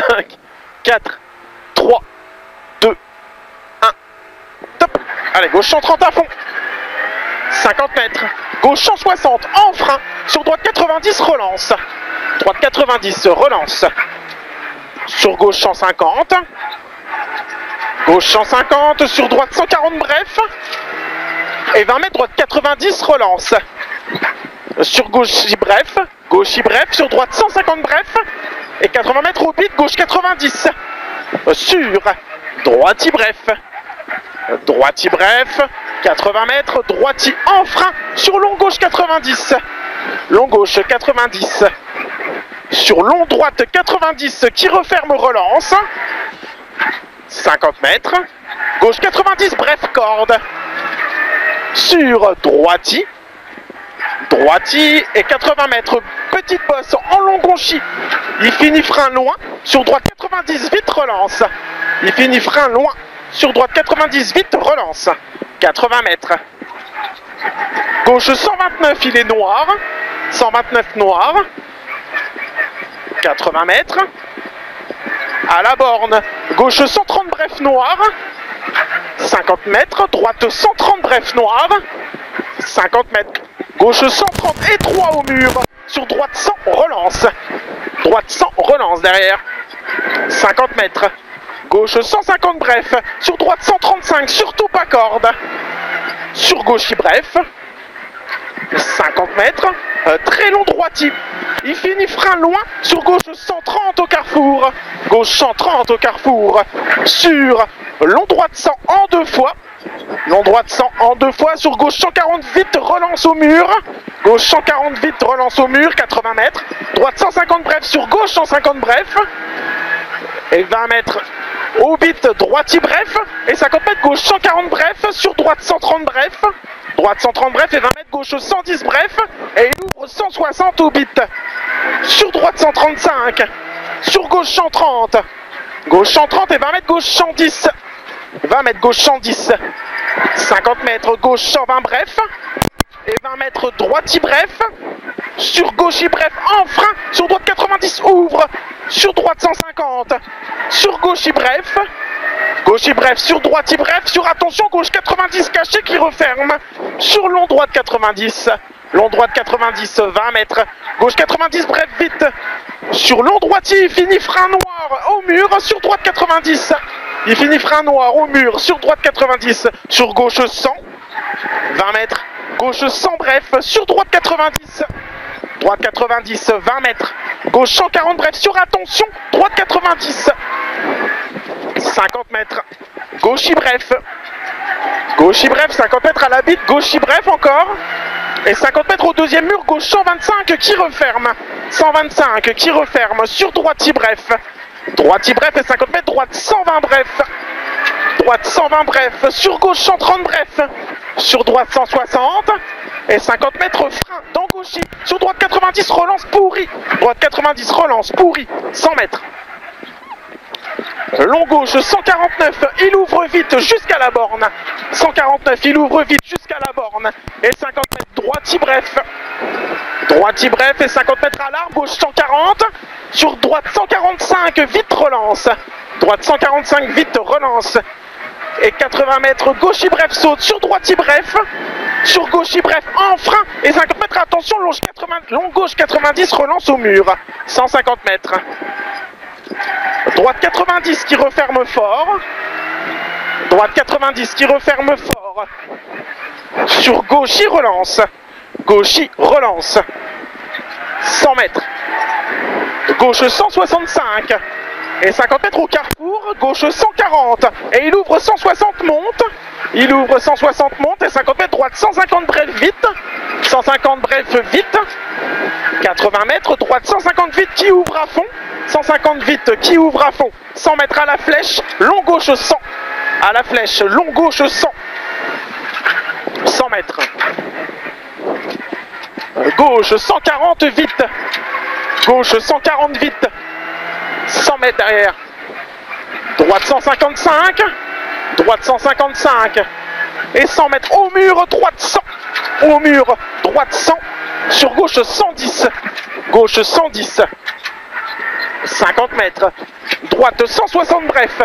5, 4, 3, 2, 1, top. Allez, gauche 130 à fond. 50 mètres, gauche 160, en frein, sur droite 90, relance. Droite 90, relance. Sur gauche 150. Gauche 150, sur droite 140, bref. Et 20 mètres, droite 90, relance. Sur gauche, bref. Gauche, bref, sur droite 150, bref. Et 80 mètres au bit, gauche 90. Sur droite, bref. Droite, bref. 80 mètres, droite en frein. Sur long gauche 90. Long gauche 90. Sur long droite 90 qui referme, relance. 50 mètres. Gauche 90, bref, corde. Sur droiti. Droiti et 80 mètres. Petite bosse en long gauchi. Il finit frein loin. Sur droite 90, vite, relance. Il finit frein loin. Sur droite 90, vite, relance. 80 mètres. Gauche 129, il est noir. 129 noir. 80 mètres. À la borne. Gauche 130, bref, noir. 50 mètres. Droite 130, bref, noir. 50 mètres. Gauche 130, étroit au mur. Sur droite 100, relance. Droite 100, relance derrière. 50 mètres. Gauche 150, bref. Sur droite 135, surtout pas corde. Sur gauche, bref. 50 mètres. Très long droitier. Il finit frein loin. Sur gauche 130 au carrefour. Gauche 130 au carrefour. Sur long droite 100 en deux fois. Long droite 100 en deux fois. Sur gauche 140, vite, relance au mur. Gauche 140, vite, relance au mur. 80 mètres. Droite 150, bref. Sur gauche 150, bref. Et 20 mètres au bit, droitier, bref. Et 50 mètres, gauche 140, bref. Sur droite 130, bref. Droite 130, bref. Et 20 mètres, gauche 110, bref. Et il ouvre 160 au bit. Sur droite 135. Sur gauche 130. Gauche 130 et 20 mètres, gauche 110. 20 mètres, gauche 110. 50 mètres, gauche 120, bref. Et 20 mètres, droitier, bref. Sur gauche, bref, en frein. Sur droite 90, ouvre. Sur droite 150. Sur gauche, bref. Gauche, bref. Sur droite, bref. Sur attention, gauche 90, caché qui referme. Sur long droite 90. Long droite 90, 20 mètres. Gauche 90, bref, vite. Sur long droitier, il finit frein noir au mur. Sur droite 90. Il finit frein noir au mur. Sur droite 90. Sur gauche 100. 20 mètres. Gauche 100, bref. Sur droite 90. Droite 90, 20 mètres. Gauche 140, bref. Sur attention. Droite 90. 50 mètres. Gauche, bref. Gauche, bref. 50 mètres à la bite. Gauche, bref encore. Et 50 mètres au deuxième mur. Gauche 125 qui referme. 125 qui referme. Sur droite, bref. Droite, bref. Et 50 mètres. Droite 120, bref. Droite 120, bref. Sur gauche 130, bref. Sur droite 160. Et 50 mètres frein dans gauche. Sur droite 90, relance pourri. Droite 90, relance pourri. 100 mètres. Long gauche 149, il ouvre vite jusqu'à la borne. 149, il ouvre vite jusqu'à la borne. Et 50 mètres, droitier, bref. Droitier, bref. Et 50 mètres à l'arbre, gauche 140. Sur droite 145, vite, relance. Droite 145, vite, relance. Et 80 mètres, gauche, bref, saute. Sur droitier, bref. Sur gauche, bref, en frein. Et 50 mètres, attention, long gauche 90, relance au mur. 150 mètres. Droite 90 qui referme fort. Droite 90 qui referme fort. Sur gauche, relance. Gauche, relance. 100 mètres. Gauche 165. Et 50 mètres au carrefour. Gauche 140. Et il ouvre 160, monte. Il ouvre 160, monte. Et 50 mètres, droite 150, bref, vite. 150, bref, vite. 80 mètres, droite 150, vite, qui ouvre à fond. 150 vite, qui ouvre à fond. 100 mètres à la flèche, long gauche 100. À la flèche, long gauche 100. 100 mètres. Gauche 140 vite. Gauche 140 vite. 100 mètres derrière. Droite 155. Droite 155. Et 100 mètres au mur, droite 100. Au mur, droite 100. Sur gauche 110. Gauche 110. 50 mètres, droite 160 bref,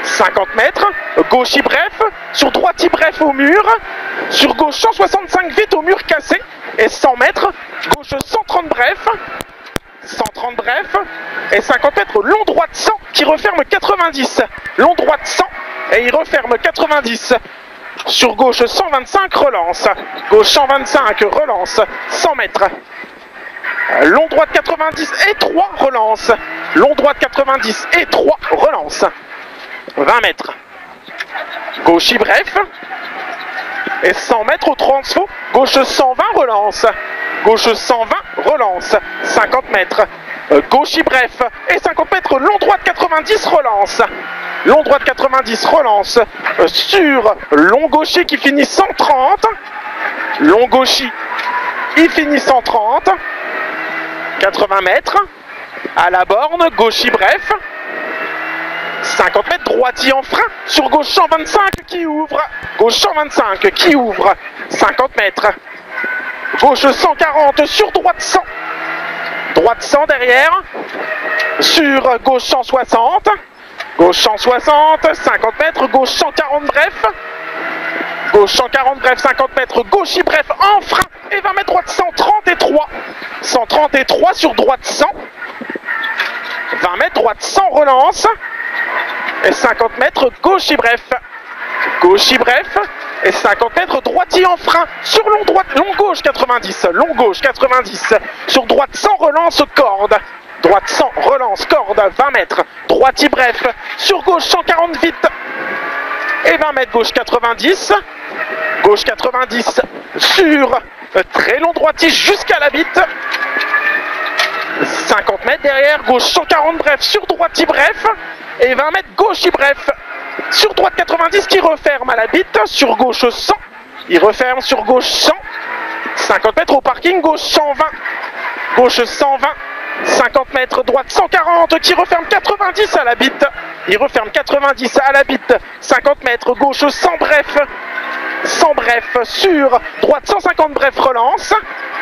50 mètres, gauche y bref, sur droite y bref au mur, sur gauche 165 vite au mur cassé, et 100 mètres, gauche 130 bref, 130 bref, et 50 mètres long droit de 100 qui referme 90, long droit de 100, et il referme 90, sur gauche 125 relance, gauche 125 relance, 100 mètres, long droit de 90 et 3 relance, long droit de 90 et 3 relance, 20 mètres, gauche y bref, et 100 mètres au transfo, gauche 120 relance, gauche 120 relance, 50 mètres, gauche y bref, et 50 mètres long droit de 90 relance, long droit de 90 relance, sur long gaucher qui finit 130, long gaucher il finit 130, 80 mètres, à la borne, gauche y bref, 50 mètres, droitier en frein, sur gauche 125 qui ouvre, gauche 125 qui ouvre, 50 mètres, gauche 140 sur droite 100, droite 100 derrière, sur gauche 160, gauche 160, 50 mètres, gauche 140 bref, gauche 140 bref, 50 mètres, gauche y bref en frein, et 20 mètres droite 130 et 3, 130 et 3 sur droite 100, 20 mètres droite 100 relance, et 50 mètres gauche y bref, gauche y bref, et 50 mètres droitier en frein, sur long droite, long gauche 90, long gauche 90, sur droite 100 relance corde, droite 100 relance corde, 20 mètres, droitier bref, sur gauche 140 vite, et 20 mètres gauche 90 sur très long droitier jusqu'à la bite, 50 mètres derrière, gauche 140 bref, sur droitier bref, et 20 mètres gauche y bref, sur droite 90 qui referme à la bite, sur gauche 100, il referme sur gauche 100, 50 mètres au parking, gauche 120, gauche 120, 50 mètres, droite 140 qui referme 90 à la bite, il referme 90 à la bite, 50 mètres, gauche 100 bref, 100 bref, sur droite 150 bref relance,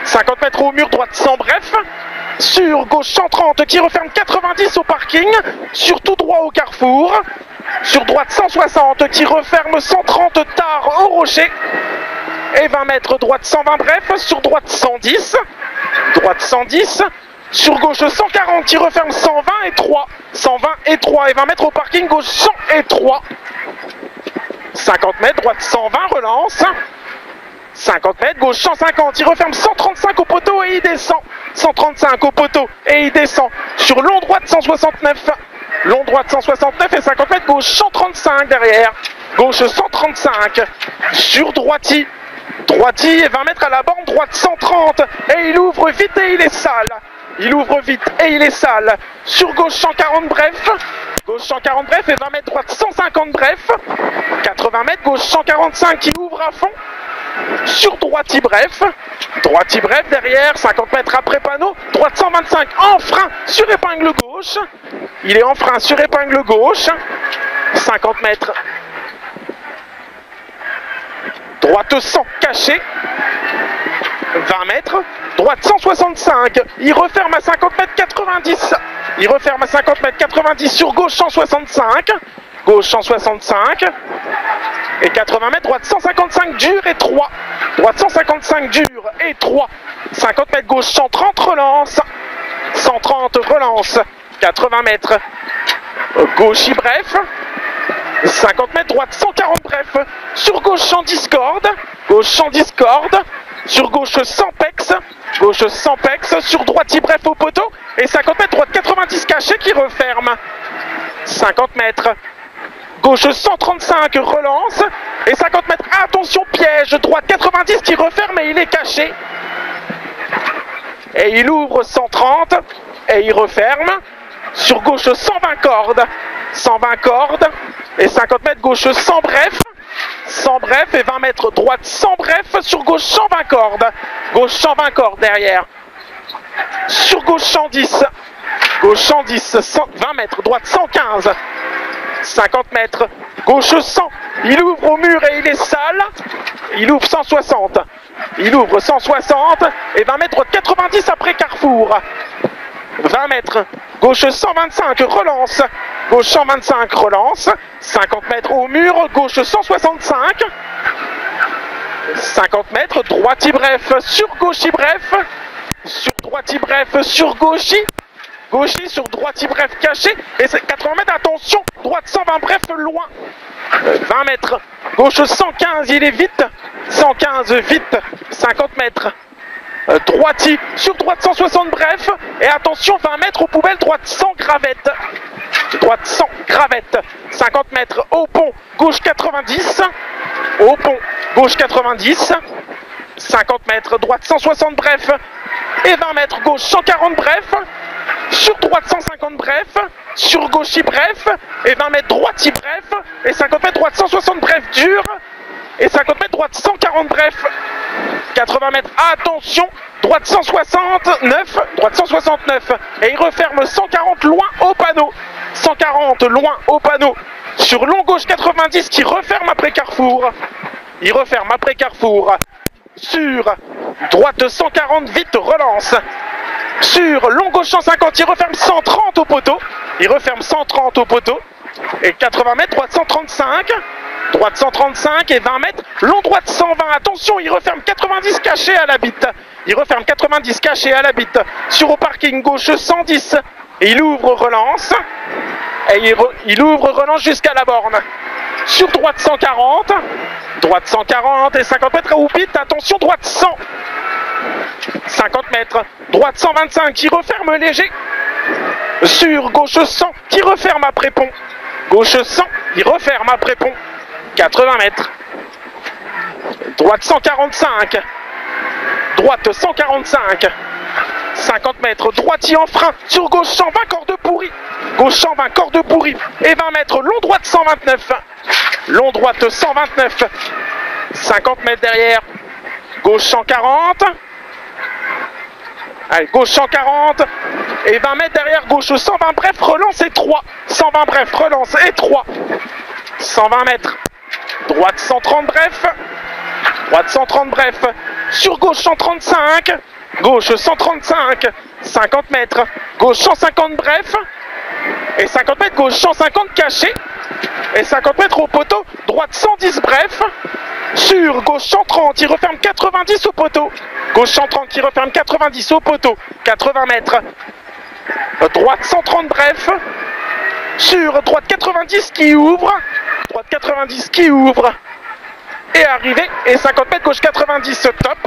50 mètres au mur, droite 100 bref, sur gauche 130 qui referme 90 au parking, sur tout droit au carrefour, sur droite 160 qui referme 130 tard au rocher, et 20 mètres droite 120 bref, sur droite 110, sur gauche 140 qui referme 120 et 3, 120 et 3, et 20 mètres au parking, gauche 100 et 3, 50 mètres, droite 120 relance, 50 mètres, gauche 150, il referme 135 au poteau et il descend, 135 au poteau et il descend, sur long droite 169, long droite 169 et 50 mètres, gauche 135 derrière, gauche 135, sur droitier et 20 mètres à la borne, droite 130, et il ouvre vite et il est sale, sur gauche 140 bref, gauche 140 bref et 20 mètres droite 150 bref, 80 mètres, gauche 145 qui ouvre à fond, sur droitier bref derrière, 50 mètres après panneau, droite 125 en frein sur épingle gauche, il est en frein sur épingle gauche, 50 mètres, droite 100 caché, 20 mètres, droite 165, il referme à 50 mètres 90, il referme à 50 mètres 90 sur gauche 165, gauche 165, et 80 mètres, droite 155 dur et 3, droite 155 dur et 3, 50 mètres gauche 130 relance, 130 relance, 80 mètres, gauche y bref, 50 mètres, droite 140 bref, sur gauche 110 corde, sur gauche 100 pex, sur droitier bref au poteau, et 50 mètres, droite 90 caché qui referme, 50 mètres, gauche 135 relance, et 50 mètres, attention piège, droite 90 qui referme et il est caché, et il ouvre 130, et il referme, sur gauche 120 cordes, et 50 mètres, gauche 100 bref, et 20 mètres, droite 100 bref, sur gauche 120 cordes derrière, sur gauche 110, 20 mètres, droite 115, 50 mètres, gauche 100, il ouvre au mur et il est sale, il ouvre 160, et 20 mètres, droite 90 après carrefour, 20 mètres, gauche 125, relance, gauche 125, relance, 50 mètres au mur, gauche 165, 50 mètres, droite bref, sur gauche bref, sur droite bref, sur gauche, gauche sur droite bref caché, et c'est 80 mètres, attention, droite 120 bref, loin, 20 mètres, gauche 115, il est vite, 115 vite, 50 mètres, droite sur droite 160 bref, et attention 20 mètres aux poubelles, droite 100 gravette, droite 100 gravette, 50 mètres au pont, gauche 90, au pont, gauche 90, 50 mètres, droite 160 bref, et 20 mètres, gauche 140 bref, sur droite 150 bref, sur gauche bref, et 20 mètres droite bref, et 50 mètres droite 160 bref dur, et 50 mètres droite 140 bref, 80 mètres, attention, droite 169, droite 169, et il referme 140 loin au panneau, 140 loin au panneau, sur long gauche 90 qui referme après carrefour, il referme après carrefour, sur droite 140 vite relance, sur long gauche 150 il referme 130 au poteau, il referme 130 au poteau, et 80 mètres droite 135, droite 135 et 20 mètres, long droite 120, attention il referme 90 caché à la bite, il referme 90 caché à la bite, sur au parking gauche 110, et il ouvre relance, et il ouvre relance jusqu'à la borne, sur droite 140, droite 140 et 50 mètres au pit, attention droite 100, 50 mètres, droite 125 qui referme léger, sur gauche 100 qui referme après pont, gauche 100 qui referme après pont, 80 mètres, droite 145, droite 145, 50 mètres, droite en frein, sur gauche 120 corde pourri, gauche 120 corde pourri, et 20 mètres, long droite 129, long droite 129, 50 mètres derrière, gauche 140, allez, gauche 140, et 20 mètres derrière, gauche 120 bref, relance et 3, 120 bref, relance et 3, 120 mètres, droite 130 bref, droite 130 bref, sur gauche 135, gauche 135, 50 mètres, gauche 150 bref, et 50 mètres, gauche 150 caché, et 50 mètres au poteau, droite 110 bref, sur gauche 130, il referme 90 au poteau, gauche 130 qui referme 90 au poteau, 80 mètres, droite 130 bref, sur droite 90 qui ouvre, droite 90 qui ouvre, et arrivé, et 50 mètres, gauche 90 top,